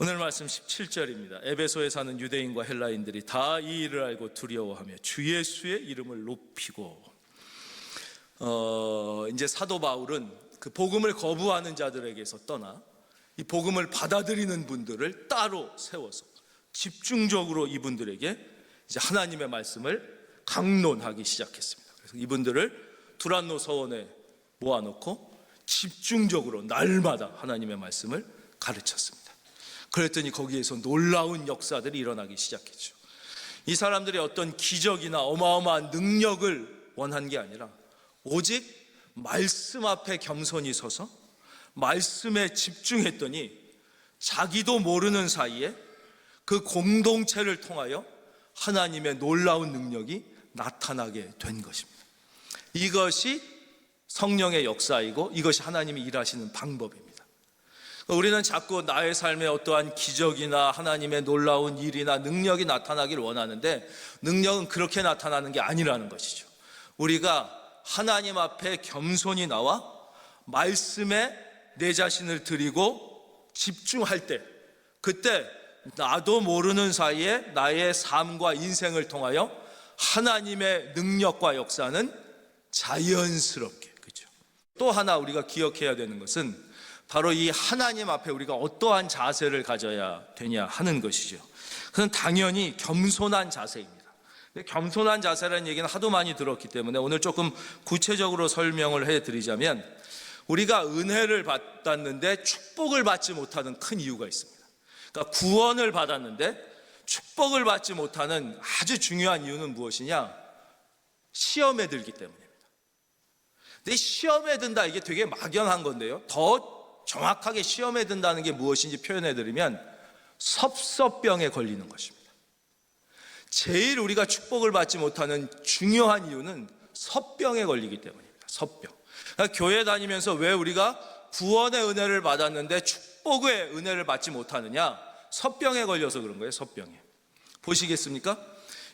오늘 말씀 17절입니다. 에베소에 사는 유대인과 헬라인들이 다 이 일을 알고 두려워하며 주 예수의 이름을 높이고, 이제 사도 바울은 그 복음을 거부하는 자들에게서 떠나 이 복음을 받아들이는 분들을 따로 세워서 집중적으로 이분들에게 이제 하나님의 말씀을 강론하기 시작했습니다. 그래서 이분들을 두란노 서원에 모아놓고 집중적으로 날마다 하나님의 말씀을 가르쳤습니다. 그랬더니 거기에서 놀라운 역사들이 일어나기 시작했죠. 이 사람들이 어떤 기적이나 어마어마한 능력을 원한 게 아니라 오직 말씀 앞에 겸손히 서서 말씀에 집중했더니 자기도 모르는 사이에 그 공동체를 통하여 하나님의 놀라운 능력이 나타나게 된 것입니다. 이것이 성령의 역사이고 이것이 하나님이 일하시는 방법입니다. 우리는 자꾸 나의 삶에 어떠한 기적이나 하나님의 놀라운 일이나 능력이 나타나기를 원하는데, 능력은 그렇게 나타나는 게 아니라는 것이죠. 우리가 하나님 앞에 겸손히 나와 말씀에 내 자신을 드리고 집중할 때, 그때 나도 모르는 사이에 나의 삶과 인생을 통하여 하나님의 능력과 역사는 자연스럽게, 그렇죠? 또 하나 우리가 기억해야 되는 것은 바로 이 하나님 앞에 우리가 어떠한 자세를 가져야 되냐 하는 것이죠. 그건 당연히 겸손한 자세입니다. 겸손한 자세라는 얘기는 하도 많이 들었기 때문에 오늘 조금 구체적으로 설명을 해드리자면, 우리가 은혜를 받았는데 축복을 받지 못하는 큰 이유가 있습니다. 그러니까 구원을 받았는데 축복을 받지 못하는 아주 중요한 이유는 무엇이냐? 시험에 들기 때문입니다. 근데 시험에 든다, 이게 되게 막연한 건데요, 더 정확하게 시험에 든다는 게 무엇인지 표현해드리면 섭섭병에 걸리는 것입니다. 제일 우리가 축복을 받지 못하는 중요한 이유는 섭병에 걸리기 때문입니다. 섭병. 그러니까 교회 다니면서 왜 우리가 구원의 은혜를 받았는데 축복의 은혜를 받지 못하느냐? 섭병에 걸려서 그런 거예요. 섭병에. 보시겠습니까?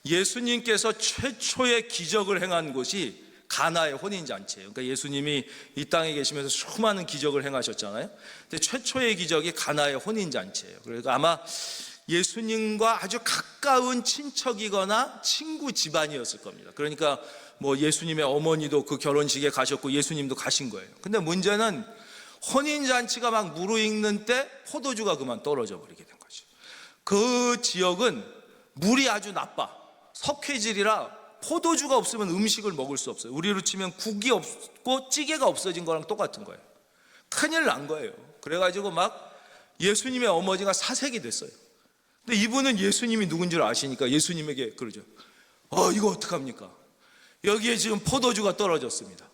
예수님께서 최초의 기적을 행한 곳이 가나의 혼인잔치예요. 그러니까 예수님이 이 땅에 계시면서 수많은 기적을 행하셨잖아요. 근데 최초의 기적이 가나의 혼인잔치예요. 그러니까 아마 예수님과 아주 가까운 친척이거나 친구 집안이었을 겁니다. 그러니까 뭐 예수님의 어머니도 그 결혼식에 가셨고 예수님도 가신 거예요. 근데 문제는 혼인잔치가 막 무르익는 때 포도주가 그만 떨어져 버리게 된 거죠. 그 지역은 물이 아주 나빠, 석회질이라 포도주가 없으면 음식을 먹을 수 없어요. 우리로 치면 국이 없고 찌개가 없어진 거랑 똑같은 거예요. 큰일 난 거예요. 그래가지고 막 예수님의 어머니가 사색이 됐어요. 근데 이분은 예수님이 누군지를 아시니까 예수님에게 그러죠. 이거 어떡합니까? 여기에 지금 포도주가 떨어졌습니다.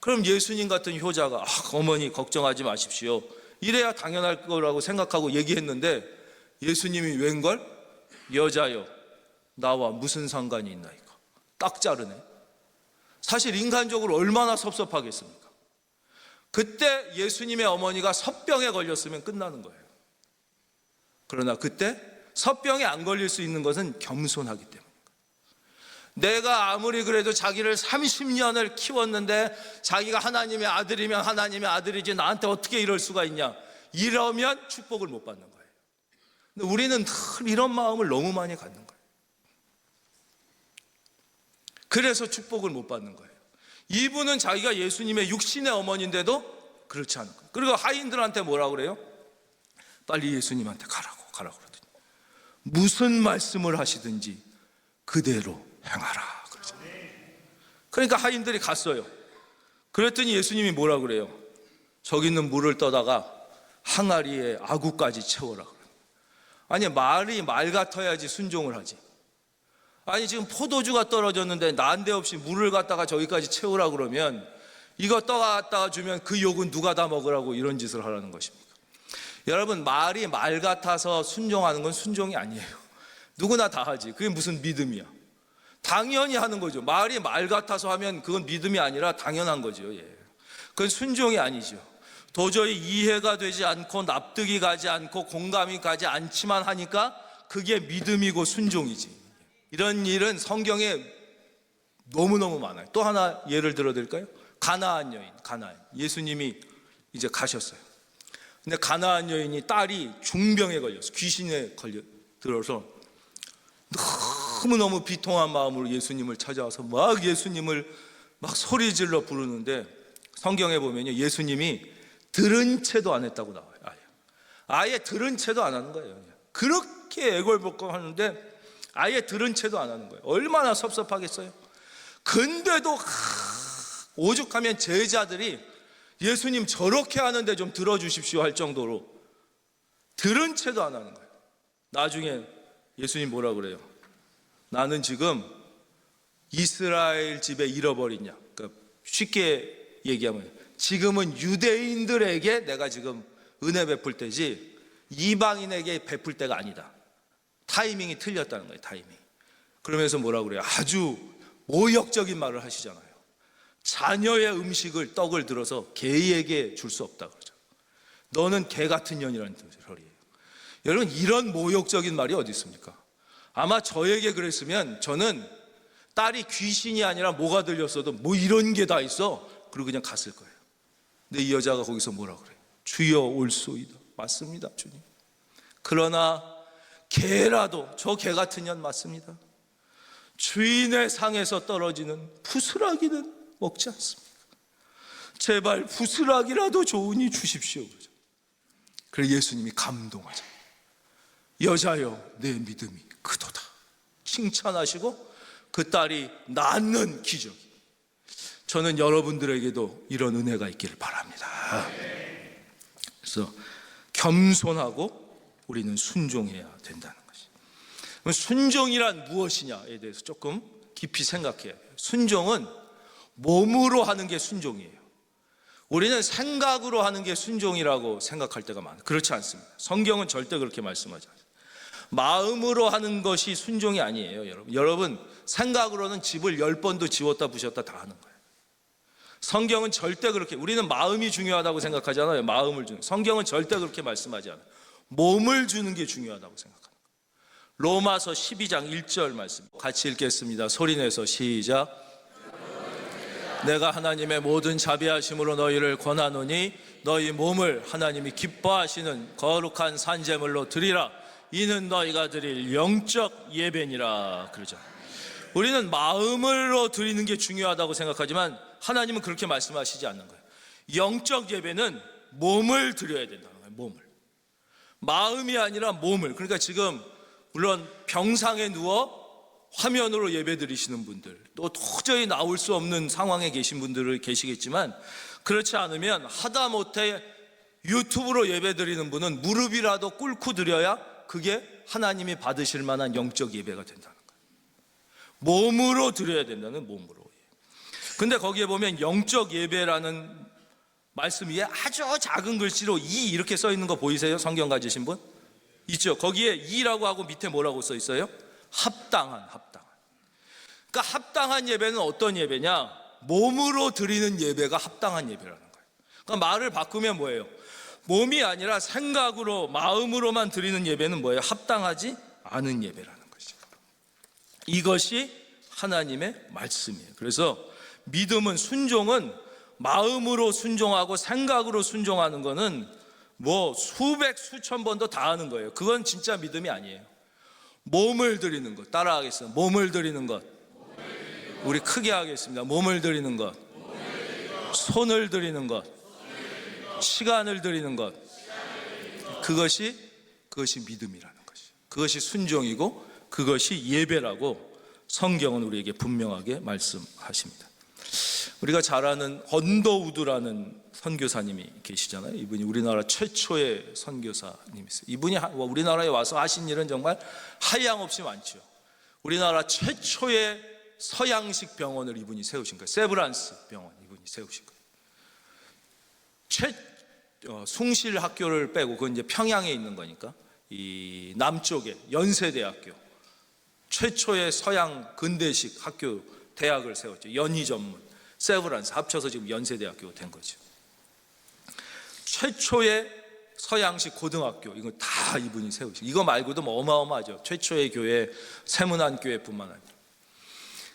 그럼 예수님 같은 효자가 어머니 걱정하지 마십시오, 이래야 당연할 거라고 생각하고 얘기했는데, 예수님이 웬걸? 여자여, 나와 무슨 상관이 있나이까? 딱 자르네. 사실 인간적으로 얼마나 섭섭하겠습니까? 그때 예수님의 어머니가 섭병에 걸렸으면 끝나는 거예요. 그러나 그때 섭병에 안 걸릴 수 있는 것은 겸손하기 때문입니다. 내가 아무리 그래도 자기를 30년을 키웠는데 자기가 하나님의 아들이면 하나님의 아들이지 나한테 어떻게 이럴 수가 있냐, 이러면 축복을 못 받는 거예요. 근데 우리는 늘 이런 마음을 너무 많이 갖는 거예요. 그래서 축복을 못 받는 거예요. 이분은 자기가 예수님의 육신의 어머니인데도 그렇지 않은 거예요. 그리고 하인들한테 뭐라고 그래요? 빨리 예수님한테 가라고 그러더니 무슨 말씀을 하시든지 그대로 행하라 그러죠. 그러니까 하인들이 갔어요. 그랬더니 예수님이 뭐라고 그래요? 저기 있는 물을 떠다가 항아리에 아구까지 채워라 그래요. 아니, 말이 말 같아야지 순종을 하지. 아니, 지금 포도주가 떨어졌는데 난데없이 물을 갖다가 저기까지 채우라 그러면 이거 떠갖다가 주면 그 욕은 누가 다 먹으라고 이런 짓을 하라는 것입니까? 여러분, 말이 말 같아서 순종하는 건 순종이 아니에요. 누구나 다 하지. 그게 무슨 믿음이야? 당연히 하는 거죠. 말이 말 같아서 하면 그건 믿음이 아니라 당연한 거죠. 그건 순종이 아니죠. 도저히 이해가 되지 않고 납득이 가지 않고 공감이 가지 않지만 하니까 그게 믿음이고 순종이지. 이런 일은 성경에 너무너무 많아요. 또 하나 예를 들어 드릴까요? 가나안 여인, 예수님이 이제 가셨어요. 근데 가나안 여인이 딸이 중병에 걸려서 귀신에 들어서 너무너무 비통한 마음으로 예수님을 찾아와서 막 예수님을 막 소리질러 부르는데, 성경에 보면요, 예수님이 들은 채도 안 했다고 나와요. 아예 들은 채도 안 하는 거예요. 그렇게 애걸복걸 하는데 아예 들은 채도 안 하는 거예요. 얼마나 섭섭하겠어요. 근데도 오죽하면 제자들이 예수님 저렇게 하는데 좀 들어주십시오 할 정도로 들은 채도 안 하는 거예요. 나중에 예수님 뭐라 그래요? 나는 지금 이스라엘 집에 잃어버리냐, 그러니까 쉽게 얘기하면 지금은 유대인들에게 내가 지금 은혜 베풀 때지 이방인에게 베풀 때가 아니다. 타이밍이 틀렸다는 거예요. 타이밍. 그러면서 뭐라 그래요? 아주 모욕적인 말을 하시잖아요. 자녀의 음식을, 떡을 들어서 개에게 줄 수 없다 그러죠. 너는 개 같은 년이라는 소리예요. 여러분, 이런 모욕적인 말이 어디 있습니까? 아마 저에게 그랬으면 저는 딸이 귀신이 아니라 뭐가 들렸어도 뭐 이런 게 다 있어, 그리고 그냥 갔을 거예요. 근데 이 여자가 거기서 뭐라 그래요? 주여 올소이다. 맞습니다, 주님. 그러나 개라도, 저 개 같은 년 맞습니다. 주인의 상에서 떨어지는 부스라기는 먹지 않습니까? 제발 부스라기라도 좋으니 주십시오. 그래서 예수님이 감동하죠. 여자여, 내 믿음이 크도다. 칭찬하시고 그 딸이 낫는 기적이. 저는 여러분들에게도 이런 은혜가 있기를 바랍니다. 그래서 겸손하고 우리는 순종해야 된다는 것이. 그럼 순종이란 무엇이냐에 대해서 조금 깊이 생각해야 돼요. 순종은 몸으로 하는 게 순종이에요. 우리는 생각으로 하는 게 순종이라고 생각할 때가 많아요. 그렇지 않습니다. 성경은 절대 그렇게 말씀하지 않아요. 마음으로 하는 것이 순종이 아니에요. 여러분 생각으로는 집을 10번도 지웠다 부셨다 다 하는 거예요. 성경은 절대 그렇게, 우리는 마음이 중요하다고 생각하잖아요. 마음을 주는. 성경은 절대 그렇게 말씀하지 않아요. 몸을 주는 게 중요하다고 생각합니다. 로마서 12장 1절 말씀 같이 읽겠습니다. 소리내서 시작. 내가 하나님의 모든 자비하심으로 너희를 권하노니 너희 몸을 하나님이 기뻐하시는 거룩한 산제물로 드리라. 이는 너희가 드릴 영적 예배니라. 그러죠. 우리는 마음으로 드리는 게 중요하다고 생각하지만 하나님은 그렇게 말씀하시지 않는 거예요. 영적 예배는 몸을 드려야 된다는 거예요. 몸을. 마음이 아니라 몸을. 그러니까 지금 물론 병상에 누워 화면으로 예배 드리시는 분들, 또 도저히 나올 수 없는 상황에 계신 분들을 계시겠지만, 그렇지 않으면 하다못해 유튜브로 예배 드리는 분은 무릎이라도 꿇고 드려야 그게 하나님이 받으실 만한 영적 예배가 된다는 거예요. 몸으로 드려야 된다는, 몸으로. 근데 거기에 보면 영적 예배라는 말씀 위에 아주 작은 글씨로 이 이렇게 써 있는 거 보이세요? 성경 가지신 분? 있죠. 거기에 이라고 하고 밑에 뭐라고 써 있어요? 합당한. 그러니까 합당한 예배는 어떤 예배냐? 몸으로 드리는 예배가 합당한 예배라는 거예요. 그러니까 말을 바꾸면 뭐예요? 몸이 아니라 생각으로, 마음으로만 드리는 예배는 뭐예요? 합당하지 않은 예배라는 것이죠. 이것이 하나님의 말씀이에요. 그래서 믿음은, 순종은 마음으로 순종하고 생각으로 순종하는 거는 뭐 수백 수천 번도 다 하는 거예요. 그건 진짜 믿음이 아니에요. 몸을 드리는 것, 따라하겠습니다. 몸을 드리는 것. 우리 크게 하겠습니다. 몸을 드리는 것, 손을 드리는 것, 시간을 드리는 것. 그것이 믿음이라는 것이에요. 그것이 순종이고 그것이 예배라고 성경은 우리에게 분명하게 말씀하십니다. 우리가 잘 아는 언더우드라는 선교사님이 계시잖아요. 이분이 우리나라 최초의 선교사님이세요. 이분이 우리나라에 와서 하신 일은 정말 하향없이 많죠. 우리나라 최초의 서양식 병원을 이분이 세우신 거예요. 세브란스 병원 이분이 세우신 거예요. 숭실 학교를 빼고, 그건 이제 평양에 있는 거니까, 이 남쪽에 연세대학교, 최초의 서양 근대식 학교, 대학을 세웠죠. 연희 전문, 세브란스 합쳐서 지금 연세대학교가 된 거죠. 최초의 서양식 고등학교, 이거 다 이분이 세우시고, 이거 말고도 뭐 어마어마하죠. 최초의 교회, 세문안교회뿐만 아니라.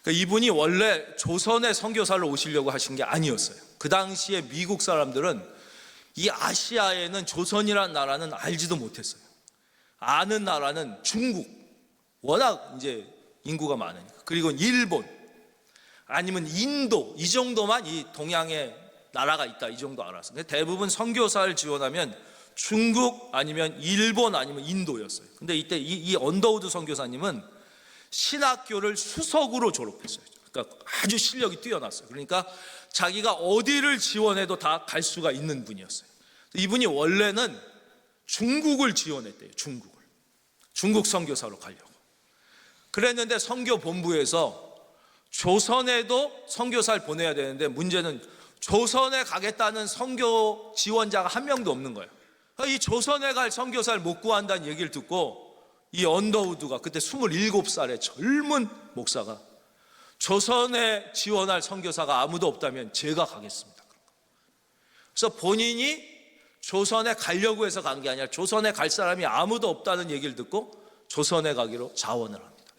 그러니까 이분이 원래 조선의 선교사를 오시려고 하신 게 아니었어요. 그 당시에 미국 사람들은 이 아시아에는 조선이라는 나라는 알지도 못했어요. 아는 나라는 중국, 워낙 이제 인구가 많으니까. 그리고 일본, 아니면 인도, 이 정도만 이 동양에 나라가 있다, 이 정도 알았어요. 대부분 선교사를 지원하면 중국 아니면 일본 아니면 인도였어요. 근데 이때 이 언더우드 선교사님은 신학교를 수석으로 졸업했어요. 그러니까 아주 실력이 뛰어났어요. 그러니까 자기가 어디를 지원해도 다 갈 수가 있는 분이었어요. 이분이 원래는 중국을 지원했대요. 중국 선교사로 가려고. 그랬는데 선교본부에서 조선에도 선교사를 보내야 되는데 문제는 조선에 가겠다는 선교 지원자가 한 명도 없는 거예요. 이 조선에 갈 선교사를 못 구한다는 얘기를 듣고 이 언더우드가, 그때 27살의 젊은 목사가, 조선에 지원할 선교사가 아무도 없다면 제가 가겠습니다. 그래서 본인이 조선에 가려고 해서 간 게 아니라 조선에 갈 사람이 아무도 없다는 얘기를 듣고 조선에 가기로 자원을 합니다.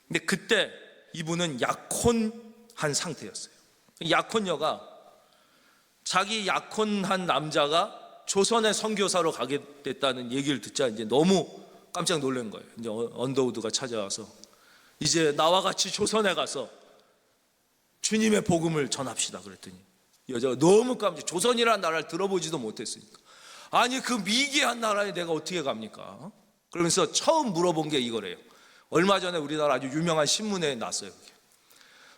근데 그때 이분은 약혼한 상태였어요. 약혼녀가, 자기 약혼한 남자가 조선의 선교사로 가게 됐다는 얘기를 듣자 이제 너무 깜짝 놀란 거예요. 이제 언더우드가 찾아와서 이제 나와 같이 조선에 가서 주님의 복음을 전합시다 그랬더니 여자가 너무 조선이라는 나라를 들어보지도 못했으니까, 아니 그 미개한 나라에 내가 어떻게 갑니까? 그러면서 처음 물어본 게 이거래요. 얼마 전에 우리나라 아주 유명한 신문에 났어요. 그게.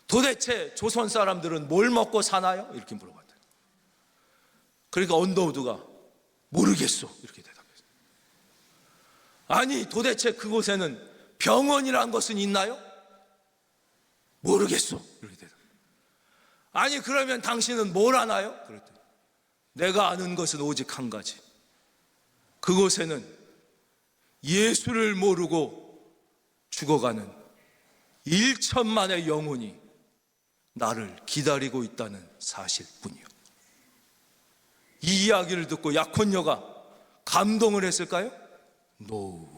도대체 조선 사람들은 뭘 먹고 사나요? 이렇게 물어봤대요. 그러니까 언더우드가 모르겠어 이렇게 대답했어요. 아니 도대체 그곳에는 병원이라는 것은 있나요? 모르겠어 이렇게 대답했어요. 아니 그러면 당신은 뭘 아나요? 그랬더니 내가 아는 것은 오직 한 가지. 그곳에는 예수를 모르고 죽어가는 1천만의 영혼이 나를 기다리고 있다는 사실뿐이요. 이 이야기를 듣고 약혼녀가 감동을 했을까요? 노.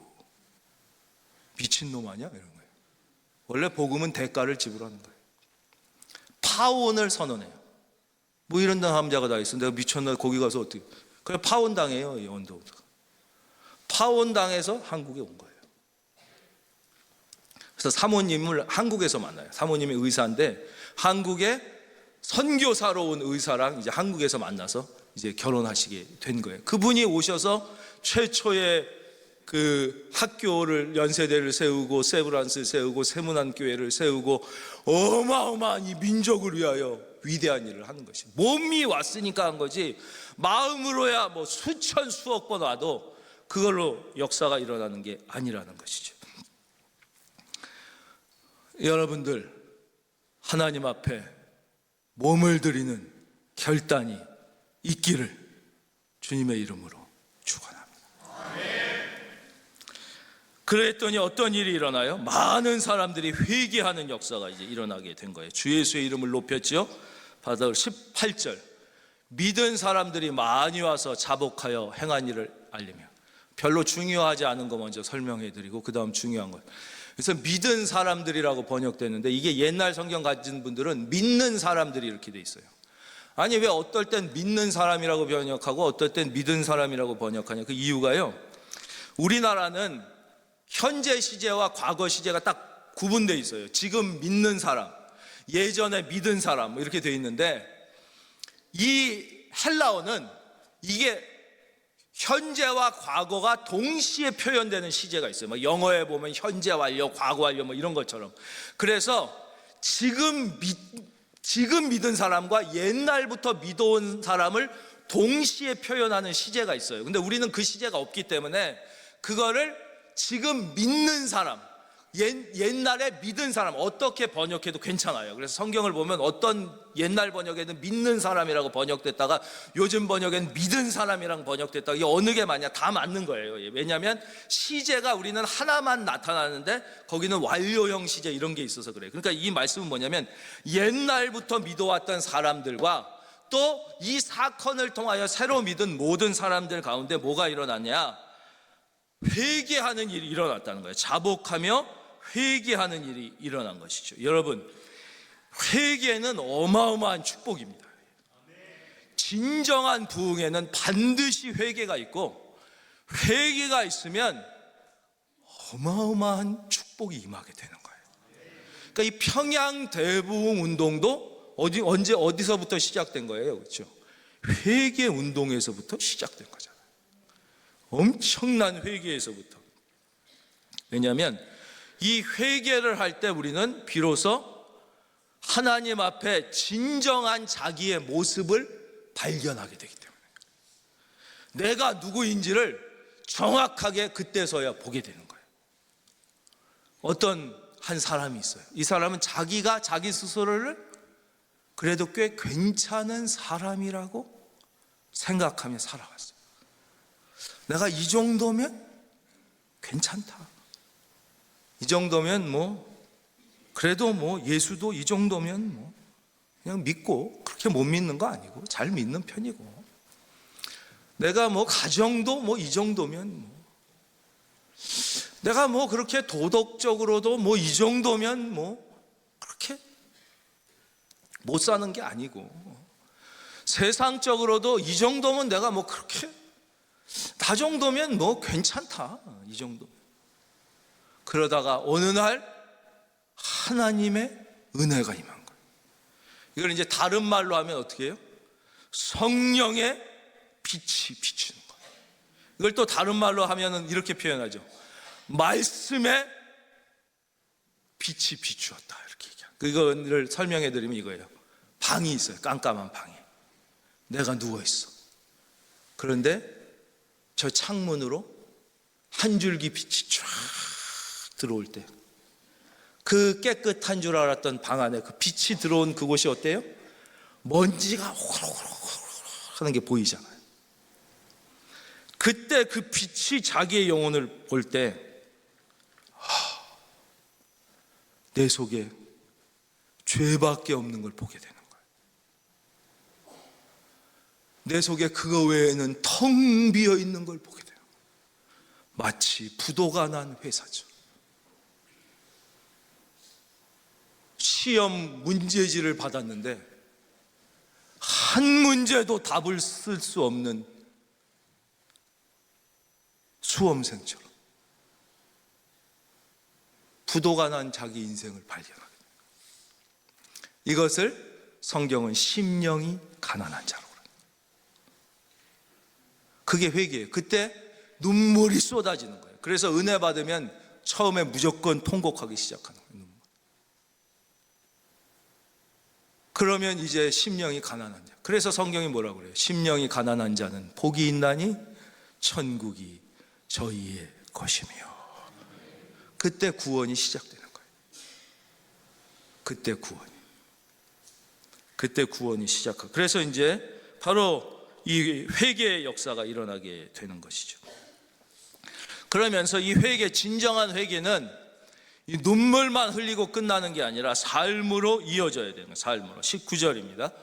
미친놈 아니야? 이런 거예요. 원래 복음은 대가를 지불하는 거예요. 파혼을 선언해요. 뭐 이런 남자가 다 있어. 내가 미쳤나? 거기 가서 어떻게. 그래 파혼 당해요. 이 언더우드가. 파혼 당해서 한국에 온 거예요. 그래서 사모님을 한국에서 만나요. 사모님이 의사인데 한국에 선교사로 온 의사랑 이제 한국에서 만나서 이제 결혼하시게 된 거예요. 그분이 오셔서 최초의 그 학교를, 연세대를 세우고 세브란스를 세우고 세문안교회를 세우고 어마어마한 이 민족을 위하여 위대한 일을 하는 것이, 몸이 왔으니까 한 거지 마음으로야 뭐 수천 수억 번 와도 그걸로 역사가 일어나는 게 아니라는 것이죠. 여러분들 하나님 앞에 몸을 드리는 결단이 있기를 주님의 이름으로 축원합니다. 그랬더니 어떤 일이 일어나요? 많은 사람들이 회개하는 역사가 이제 일어나게 된 거예요. 주 예수의 이름을 높였지요. 바로 18절, 믿은 사람들이 많이 와서 자복하여 행한 일을 알리며. 별로 중요하지 않은 거 먼저 설명해 드리고 그 다음 중요한 것. 그래서 믿은 사람들이라고 번역되는데 이게 옛날 성경 가진 분들은 믿는 사람들이 이렇게 돼 있어요. 아니 왜 어떨 땐 믿는 사람이라고 번역하고 어떨 땐 믿은 사람이라고 번역하냐. 그 이유가요, 우리나라는 현재 시제와 과거 시제가 딱 구분되어 있어요. 지금 믿는 사람, 예전에 믿은 사람 뭐 이렇게 되어 있는데, 이 헬라어는 이게 현재와 과거가 동시에 표현되는 시제가 있어요. 뭐 영어에 보면 현재 완료, 과거 완료 뭐 이런 것처럼. 그래서 지금 믿은 사람과 옛날부터 믿어온 사람을 동시에 표현하는 시제가 있어요. 근데 우리는 그 시제가 없기 때문에 그거를 지금 믿는 사람, 옛날에 믿은 사람 어떻게 번역해도 괜찮아요. 그래서 성경을 보면 어떤 옛날 번역에는 믿는 사람이라고 번역됐다가 요즘 번역에는 믿은 사람이랑 번역됐다가 이게 어느 게 맞냐, 다 맞는 거예요. 왜냐하면 시제가 우리는 하나만 나타나는데 거기는 완료형 시제 이런 게 있어서 그래요. 그러니까 이 말씀은 뭐냐면 옛날부터 믿어왔던 사람들과 또 이 사건을 통하여 새로 믿은 모든 사람들 가운데 뭐가 일어났냐, 회개하는 일이 일어났다는 거예요. 자복하며 회개하는 일이 일어난 것이죠. 여러분, 회개는 어마어마한 축복입니다. 진정한 부흥에는 반드시 회개가 있고, 회개가 있으면 어마어마한 축복이 임하게 되는 거예요. 그러니까 이 평양 대부흥 운동도 언제 어디서부터 시작된 거예요, 그렇죠? 회개 운동에서부터 시작된 거잖아요. 엄청난 회개에서부터. 왜냐하면 이 회개를 할 때 우리는 비로소 하나님 앞에 진정한 자기의 모습을 발견하게 되기 때문에 내가 누구인지를 정확하게 그때서야 보게 되는 거예요. 어떤 한 사람이 있어요. 이 사람은 자기가 자기 스스로를 그래도 꽤 괜찮은 사람이라고 생각하며 살아갔어요. 내가 이 정도면 괜찮다. 이 정도면 그래도 예수도 이 정도면 그냥 믿고, 그렇게 못 믿는 거 아니고 잘 믿는 편이고, 내가 가정도 이 정도면 내가 그렇게 도덕적으로도 이 정도면 그렇게 못 사는 게 아니고, 세상적으로도 이 정도면 내가 그렇게 나 정도면 괜찮다, 이 정도. 그러다가 어느 날 하나님의 은혜가 임한 거예요. 이걸 이제 다른 말로 하면 어떻게 해요? 성령의 빛이 비추는 거예요. 이걸 또 다른 말로 하면 이렇게 표현하죠. 말씀의 빛이 비추었다, 이렇게 얘기해요. 이거를 설명해 드리면 이거예요. 방이 있어요. 깜깜한 방에 내가 누워 있어. 그런데 저 창문으로 한 줄기 빛이 쫙 들어올 때, 그 깨끗한 줄 알았던 방 안에 그 빛이 들어온 그곳이 어때요? 먼지가 호로호로 하는 게 보이잖아요. 그때 그 빛이 자기의 영혼을 볼 때 내 속에 죄밖에 없는 걸 보게 되는 거예요. 내 속에 그거 외에는 텅 비어 있는 걸 보게 돼요. 마치 부도가 난 회사죠. 시험 문제지를 받았는데 한 문제도 답을 쓸 수 없는 수험생처럼 부도가 난 자기 인생을 발견하게 됩니다. 이것을 성경은 심령이 가난한 자라고 합니다. 그게 회개예요. 그때 눈물이 쏟아지는 거예요. 그래서 은혜 받으면 처음에 무조건 통곡하기 시작하는 거예요. 그러면 이제 심령이 가난한 자. 그래서 성경이 뭐라고 그래요? 심령이 가난한 자는 복이 있나니 천국이 저희의 것이며. 그때 구원이 시작되는 거예요. 그때 구원이 시작하고, 그래서 이제 바로 이 회개의 역사가 일어나게 되는 것이죠. 그러면서 이 회개, 진정한 회개는 이 눈물만 흘리고 끝나는 게 아니라 삶으로 이어져야 되는 거예요. 삶으로. 19절입니다.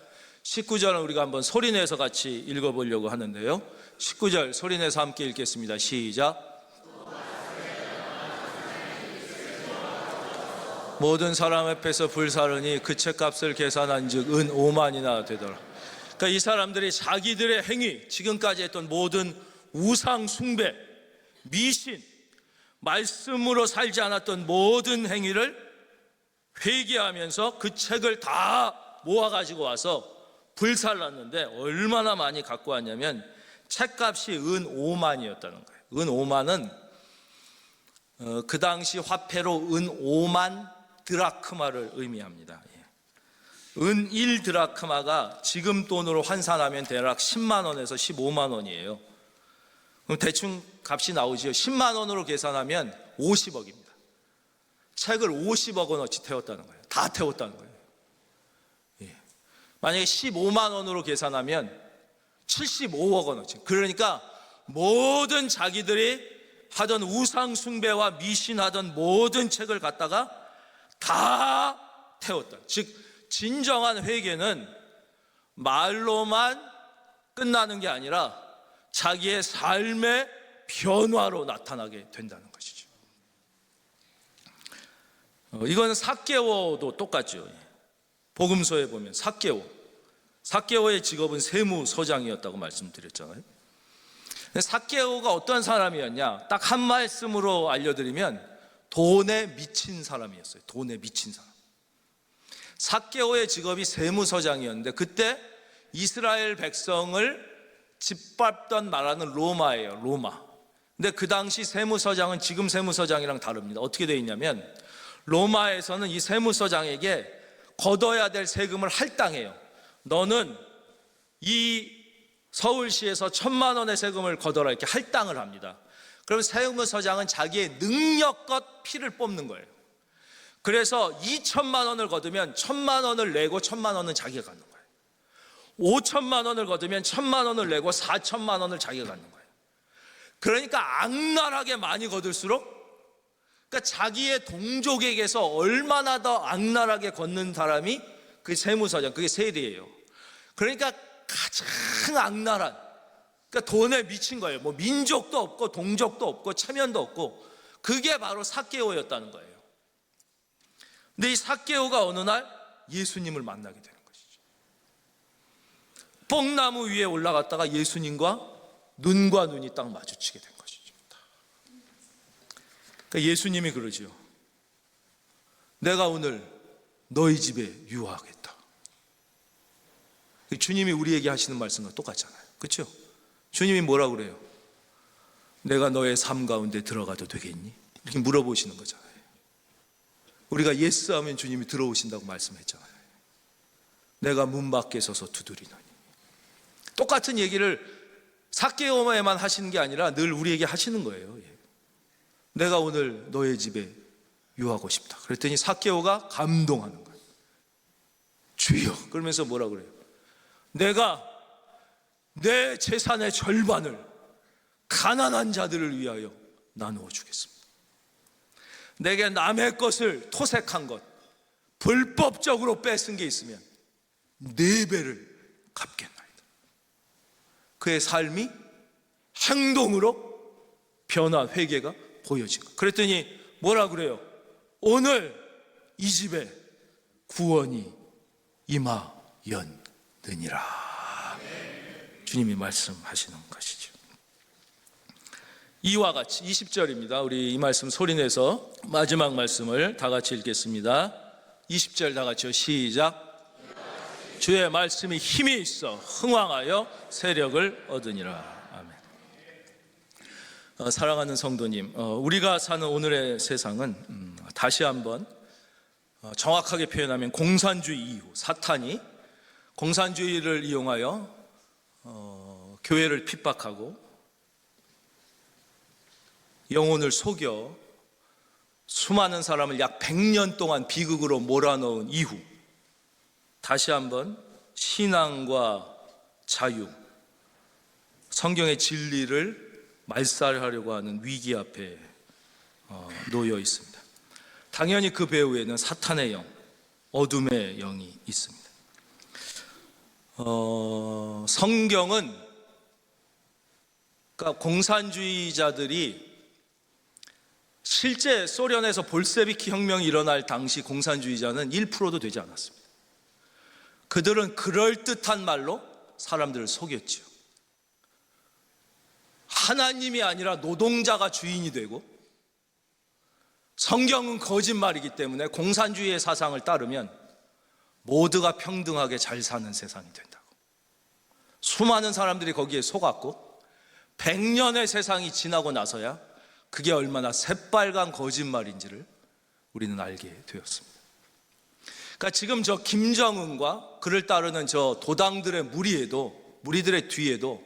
19절은 우리가 한번 소리내서 같이 읽어보려고 하는데요. 19절 소리내서 함께 읽겠습니다. 시작. 모든 사람 앞에서 불사르니 그 책값을 계산한 즉 은 5만이나 되더라. 그러니까 이 사람들이 자기들의 행위, 지금까지 했던 모든 우상 숭배, 미신, 말씀으로 살지 않았던 모든 행위를 회개하면서 그 책을 다 모아가지고 와서 불살랐는데, 얼마나 많이 갖고 왔냐면 책값이 은 5만이었다는 거예요. 은 5만은 그 당시 화폐로 은 5만 드라크마를 의미합니다. 은 1드라크마가 지금 돈으로 환산하면 대략 10만 원에서 15만 원이에요. 그럼 대충 값이 나오죠. 10만 원으로 계산하면 50억입니다. 책을 50억 원어치 태웠다는 거예요. 다 태웠다는 거예요. 만약에 15만 원으로 계산하면 75억 원어치. 그러니까 모든 자기들이 하던 우상 숭배와 미신하던 모든 책을 갖다가 다 태웠다. 즉 진정한 회개는 말로만 끝나는 게 아니라 자기의 삶의 변화로 나타나게 된다는 것이죠. 이건 삭개오도 똑같죠. 복음서에 보면 삭개오 삭개오의 직업은 세무서장이었다고 말씀드렸잖아요. 삭개오가 어떤 사람이었냐? 딱 한 말씀으로 알려드리면 돈에 미친 사람이었어요. 돈에 미친 사람. 삭개오의 직업이 세무서장이었는데 그때 이스라엘 백성을 짓밟던 나라는 로마예요. 로마. 근데 그 당시 세무서장은 지금 세무서장이랑 다릅니다. 어떻게 되어 있냐면 로마에서는 이 세무서장에게 걷어야 될 세금을 할당해요. 너는 이 서울시에서 1,000만 원의 세금을 걷어라 이렇게 할당을 합니다. 그럼 세무서장은 자기의 능력껏 피를 뽑는 거예요. 그래서 2,000만 원을 걷으면 1,000만 원을 내고 1,000만 원은 자기가 갖는 거예요. 5,000만 원을 걷으면 1,000만 원을 내고 4,000만 원을 자기가 갖는 거예요. 그러니까 악랄하게 많이 거둘수록, 그러니까 자기의 동족에게서 얼마나 더 악랄하게 걷는 사람이 그 세무서장, 그게 세리예요. 그러니까 가장 악랄한, 그러니까 돈에 미친 거예요. 뭐 민족도 없고 동족도 없고 체면도 없고, 그게 바로 삭개오였다는 거예요. 근데 이 삭개오가 어느 날 예수님을 만나게 되는 것이죠. 뽕나무 위에 올라갔다가 예수님과 눈과 눈이 딱 마주치게 된 것이죠. 그러니까 예수님이 그러지요. 내가 오늘 너희 집에 유하겠다. 주님이 우리에게 하시는 말씀과 똑같잖아요. 그렇죠? 주님이 뭐라고 그래요? 내가 너의 삶 가운데 들어가도 되겠니? 이렇게 물어보시는 거잖아요. 우리가 예스 하면 주님이 들어오신다고 말씀했잖아요. 내가 문 밖에 서서 두드리노니. 똑같은 얘기를 삭개오에만 하시는 게 아니라 늘 우리에게 하시는 거예요. 내가 오늘 너의 집에 유하고 싶다. 그랬더니 삭개오가 감동하는 거예요. 주여. 그러면서 뭐라 그래요? 내가 내 재산의 절반을 가난한 자들을 위하여 나누어 주겠습니다. 내게 남의 것을 토색한 것, 불법적으로 뺏은 게 있으면 4배를 갚겠나이다. 그의 삶이 행동으로 변화, 회개가 보여진 것. 그랬더니 뭐라 그래요? 오늘 이 집에 구원이 임하였느니라. 주님이 말씀하시는 것이죠. 이와 같이 20절입니다. 우리 이 말씀 소리내서 마지막 말씀을 다 같이 읽겠습니다. 20절 다 같이요. 시작. 주의 말씀이 힘이 있어 흥왕하여 세력을 얻으니라. 아멘. 사랑하는 성도님, 우리가 사는 오늘의 세상은 다시 한번 정확하게 표현하면 공산주의 이후 사탄이 공산주의를 이용하여 교회를 핍박하고 영혼을 속여 수많은 사람을 약 100년 동안 비극으로 몰아넣은 이후 다시 한번 신앙과 자유, 성경의 진리를 말살하려고 하는 위기 앞에 놓여 있습니다. 당연히 그 배후에는 사탄의 영, 어둠의 영이 있습니다. 성경은, 그러니까 공산주의자들이 실제 소련에서 볼세비키 혁명이 일어날 당시 공산주의자는 1%도 되지 않았습니다. 그들은 그럴듯한 말로 사람들을 속였지요. 하나님이 아니라 노동자가 주인이 되고 성경은 거짓말이기 때문에 공산주의의 사상을 따르면 모두가 평등하게 잘 사는 세상이 된다고. 수많은 사람들이 거기에 속았고 100년의 세상이 지나고 나서야 그게 얼마나 새빨간 거짓말인지를 우리는 알게 되었습니다. 그러니까 지금 저 김정은과 그를 따르는 저 도당들의 무리들의 뒤에도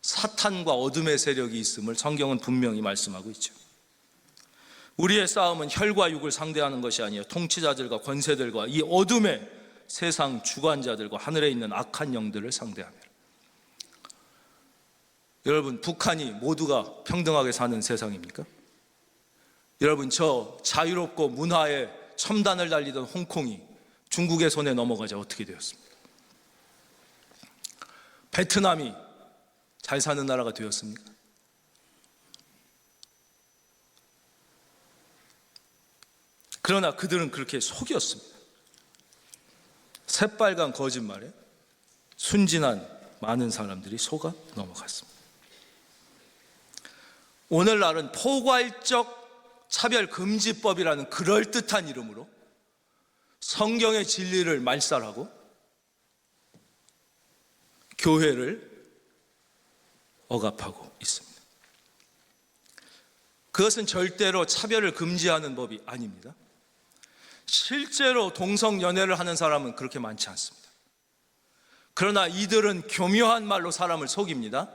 사탄과 어둠의 세력이 있음을 성경은 분명히 말씀하고 있죠. 우리의 싸움은 혈과 육을 상대하는 것이 아니에요. 통치자들과 권세들과 이 어둠의 세상 주관자들과 하늘에 있는 악한 영들을 상대합니다. 여러분, 북한이 모두가 평등하게 사는 세상입니까? 여러분, 저 자유롭고 문화에 첨단을 달리던 홍콩이 중국의 손에 넘어가자 어떻게 되었습니까? 베트남이 잘 사는 나라가 되었습니까? 그러나 그들은 그렇게 속였습니다. 새빨간 거짓말에 순진한 많은 사람들이 속아 넘어갔습니다. 오늘날은 포괄적 차별금지법이라는 그럴듯한 이름으로 성경의 진리를 말살하고 교회를 억압하고 있습니다. 그것은 절대로 차별을 금지하는 법이 아닙니다. 실제로 동성연애를 하는 사람은 그렇게 많지 않습니다. 그러나 이들은 교묘한 말로 사람을 속입니다.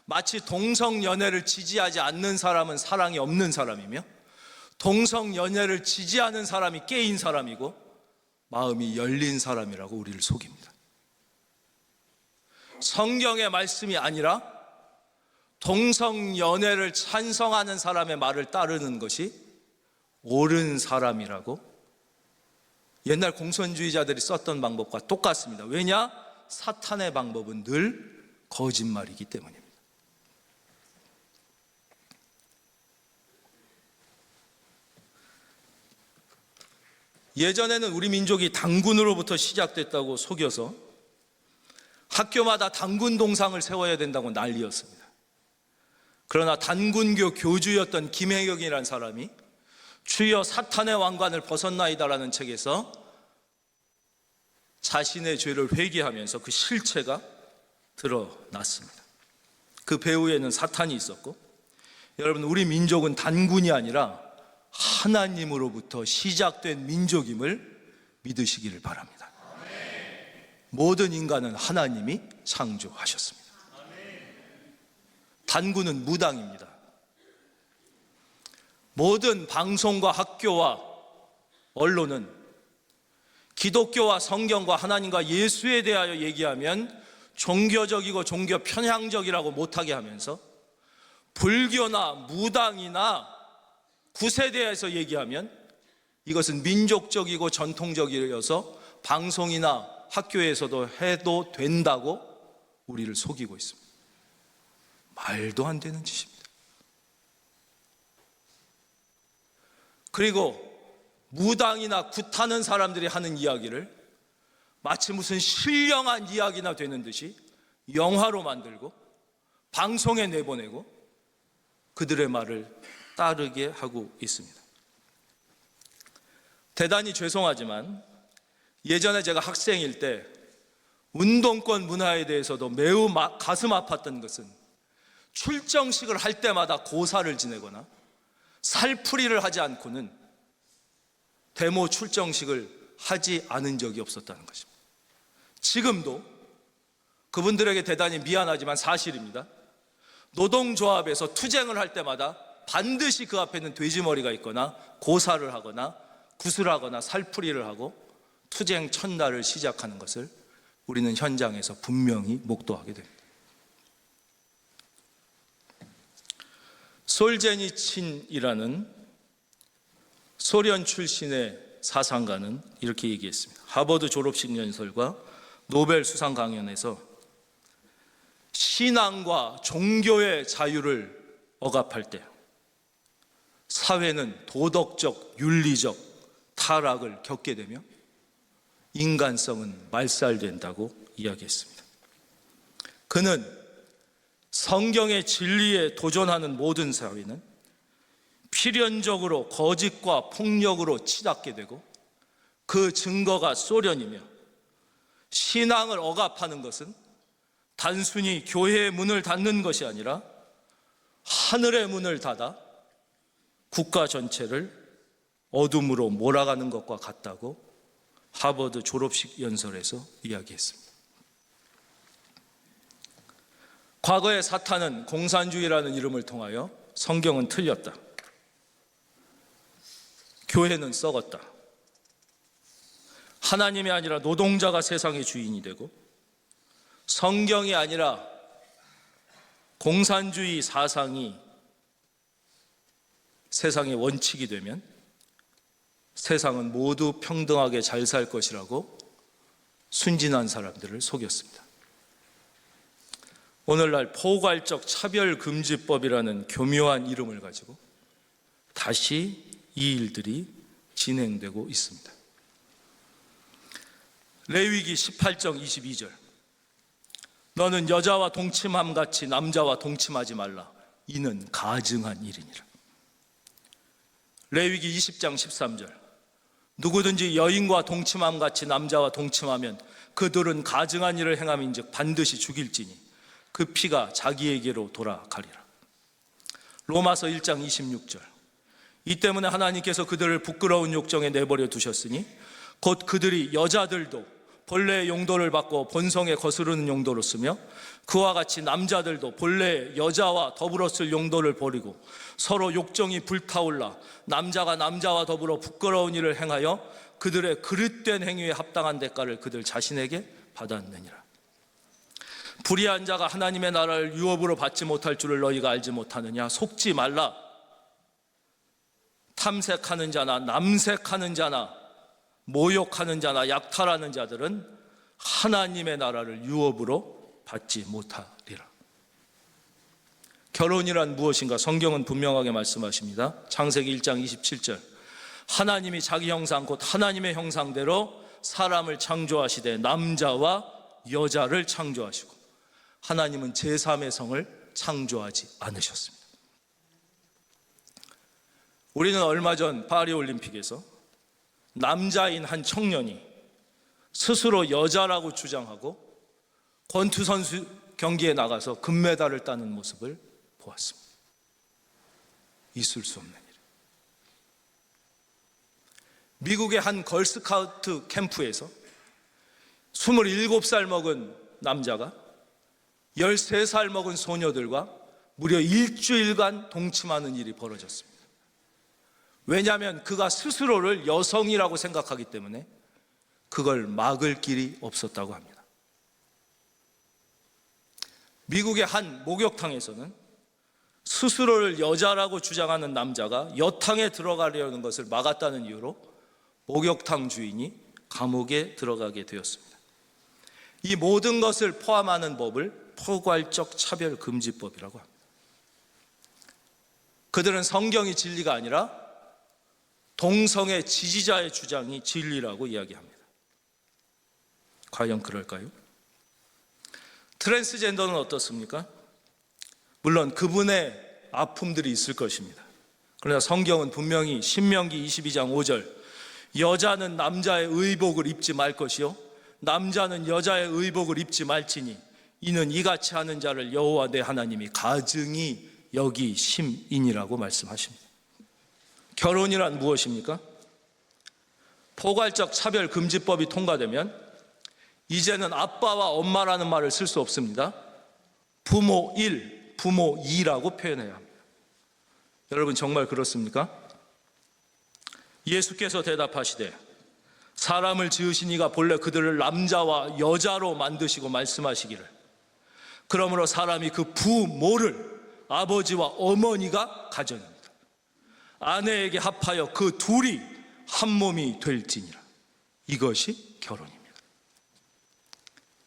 마치 동성연애를 지지하지 않는 사람은 사랑이 없는 사람이며 동성연애를 지지하는 사람이 깨인 사람이고 마음이 열린 사람이라고 우리를 속입니다. 성경의 말씀이 아니라 동성연애를 찬성하는 사람의 말을 따르는 것이 옳은 사람이라고 옛날 공산주의자들이 썼던 방법과 똑같습니다. 왜냐? 사탄의 방법은 늘 거짓말이기 때문입니다. 예전에는 우리 민족이 단군으로부터 시작됐다고 속여서 학교마다 단군 동상을 세워야 된다고 난리였습니다. 그러나 단군교 교주였던 김혜경이라는 사람이 주여 사탄의 왕관을 벗었나이다라는 책에서 자신의 죄를 회개하면서 그 실체가 드러났습니다. 그 배후에는 사탄이 있었고, 여러분, 우리 민족은 단군이 아니라 하나님으로부터 시작된 민족임을 믿으시기를 바랍니다. 모든 인간은 하나님이 창조하셨습니다. 단군은 무당입니다. 모든 방송과 학교와 언론은 기독교와 성경과 하나님과 예수에 대하여 얘기하면 종교적이고 종교 편향적이라고 못하게 하면서 불교나 무당이나 굿에 대해서 얘기하면 이것은 민족적이고 전통적이어서 방송이나 학교에서도 해도 된다고 우리를 속이고 있습니다. 말도 안 되는 짓입니다. 그리고 무당이나 굿하는 사람들이 하는 이야기를 마치 무슨 신령한 이야기나 되는 듯이 영화로 만들고 방송에 내보내고 그들의 말을 따르게 하고 있습니다. 대단히 죄송하지만 예전에 제가 학생일 때 운동권 문화에 대해서도 매우 가슴 아팠던 것은 출정식을 할 때마다 고사를 지내거나 살풀이를 하지 않고는 데모 출정식을 하지 않은 적이 없었다는 것입니다. 지금도 그분들에게 대단히 미안하지만 사실입니다. 노동조합에서 투쟁을 할 때마다 반드시 그 앞에는 돼지머리가 있거나 고사를 하거나 굿을 하거나 살풀이를 하고 투쟁 첫날을 시작하는 것을 우리는 현장에서 분명히 목도하게 됩니다. 솔제니친이라는 소련 출신의 사상가는 이렇게 얘기했습니다. 하버드 졸업식 연설과 노벨 수상 강연에서 신앙과 종교의 자유를 억압할 때 사회는 도덕적, 윤리적 타락을 겪게 되며 인간성은 말살된다고 이야기했습니다. 그는 성경의 진리에 도전하는 모든 사회는 필연적으로 거짓과 폭력으로 치닫게 되고 그 증거가 소련이며 신앙을 억압하는 것은 단순히 교회의 문을 닫는 것이 아니라 하늘의 문을 닫아 국가 전체를 어둠으로 몰아가는 것과 같다고 하버드 졸업식 연설에서 이야기했습니다. 과거의 사탄은 공산주의라는 이름을 통하여 성경은 틀렸다, 교회는 썩었다, 하나님이 아니라 노동자가 세상의 주인이 되고 성경이 아니라 공산주의 사상이 세상의 원칙이 되면 세상은 모두 평등하게 잘 살 것이라고 순진한 사람들을 속였습니다. 오늘날 포괄적 차별금지법이라는 교묘한 이름을 가지고 다시 이 일들이 진행되고 있습니다. 레위기 18장 22절, 너는 여자와 동침함 같이 남자와 동침하지 말라. 이는 가증한 일이니라. 레위기 20장 13절. 누구든지 여인과 동침함 같이 남자와 동침하면 그들은 가증한 일을 행함인즉 반드시 죽일지니 그 피가 자기에게로 돌아가리라. 로마서 1장 26절. 이 때문에 하나님께서 그들을 부끄러운 욕정에 내버려 두셨으니 곧 그들이 여자들도 본래의 용도를 받고 본성에 거스르는 용도로 쓰며 그와 같이 남자들도 본래의 여자와 더불어 쓸 용도를 버리고 서로 욕정이 불타올라 남자가 남자와 더불어 부끄러운 일을 행하여 그들의 그릇된 행위에 합당한 대가를 그들 자신에게 받았느니라. 불의한 자가 하나님의 나라를 유업으로 받지 못할 줄을 너희가 알지 못하느냐. 속지 말라. 탐색하는 자나 남색하는 자나 모욕하는 자나 약탈하는 자들은 하나님의 나라를 유업으로 받지 못하리라. 결혼이란 무엇인가? 성경은 분명하게 말씀하십니다. 창세기 1장 27절. 하나님이 자기 형상 곧 하나님의 형상대로 사람을 창조하시되 남자와 여자를 창조하시고 하나님은 제3의 성을 창조하지 않으셨습니다. 우리는 얼마 전 파리올림픽에서 남자인 한 청년이 스스로 여자라고 주장하고 권투 선수 경기에 나가서 금메달을 따는 모습을 보았습니다. 있을 수 없는 일. 미국의 한 걸스카우트 캠프에서 27살 먹은 남자가 13살 먹은 소녀들과 무려 일주일간 동침하는 일이 벌어졌습니다. 왜냐하면 그가 스스로를 여성이라고 생각하기 때문에 그걸 막을 길이 없었다고 합니다. 미국의 한 목욕탕에서는 스스로를 여자라고 주장하는 남자가 여탕에 들어가려는 것을 막았다는 이유로 목욕탕 주인이 감옥에 들어가게 되었습니다. 이 모든 것을 포함하는 법을 포괄적 차별금지법이라고 합니다. 그들은 성경이 진리가 아니라 동성애 지지자의 주장이 진리라고 이야기합니다. 과연 그럴까요? 트랜스젠더는 어떻습니까? 물론 그분의 아픔들이 있을 것입니다. 그러나 성경은 분명히 신명기 22장 5절 여자는 남자의 의복을 입지 말 것이요 남자는 여자의 의복을 입지 말지니 이는 이같이 하는 자를 여호와 내 하나님이 가증히 여기심이니라고 말씀하십니다. 결혼이란 무엇입니까? 포괄적 차별금지법이 통과되면 이제는 아빠와 엄마라는 말을 쓸 수 없습니다. 부모 1, 부모 2라고 표현해야 합니다. 여러분 정말 그렇습니까? 예수께서 대답하시되 사람을 지으신 이가 본래 그들을 남자와 여자로 만드시고 말씀하시기를 그러므로 사람이 그 부모를 아버지와 어머니가 가져냅니다. 아내에게 합하여 그 둘이 한 몸이 될지니라. 이것이 결혼입니다.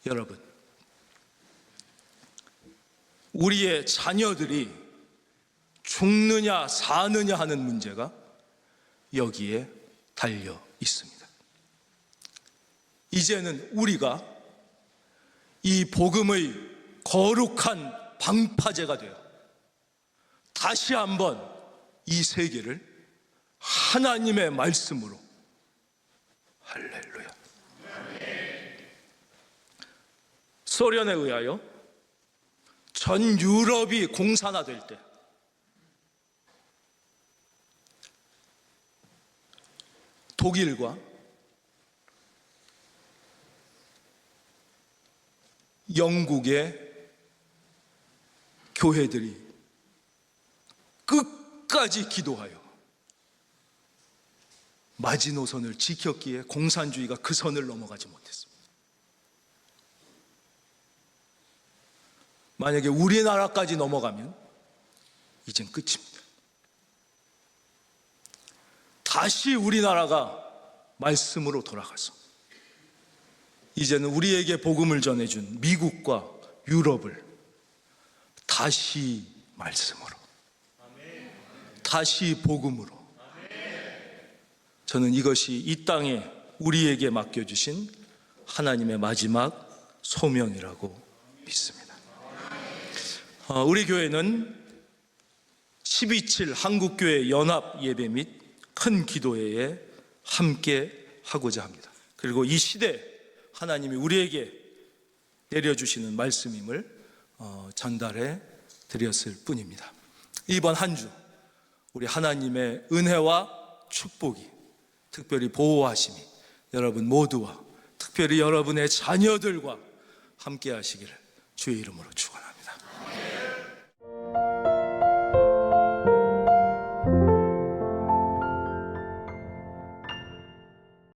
여러분, 우리의 자녀들이 죽느냐 사느냐 하는 문제가 여기에 달려 있습니다. 이제는 우리가 이 복음의 거룩한 방파제가 되어 다시 한번 이 세계를 하나님의 말씀으로 할렐루야. 소련에 의하여 전 유럽이 공산화될 때 독일과 영국의 교회들이 끝까지 기도하여 마지노선을 지켰기에 공산주의가 그 선을 넘어가지 못했습니다. 만약에 우리나라까지 넘어가면 이젠 끝입니다. 다시 우리나라가 말씀으로 돌아가서 이제는 우리에게 복음을 전해준 미국과 유럽을 다시 말씀으로, 다시 복음으로, 저는 이것이 이 땅에 우리에게 맡겨주신 하나님의 마지막 소명이라고 믿습니다. 우리 교회는 12.7 한국교회 연합 예배 및 큰 기도회에 함께 하고자 합니다. 그리고 이 시대 하나님이 우리에게 내려주시는 말씀임을 전달해 드렸을 뿐입니다. 이번 한 주 우리 하나님의 은혜와 축복이, 특별히 보호하심이 여러분 모두와 특별히 여러분의 자녀들과 함께 하시기를 주의 이름으로 축복합니다.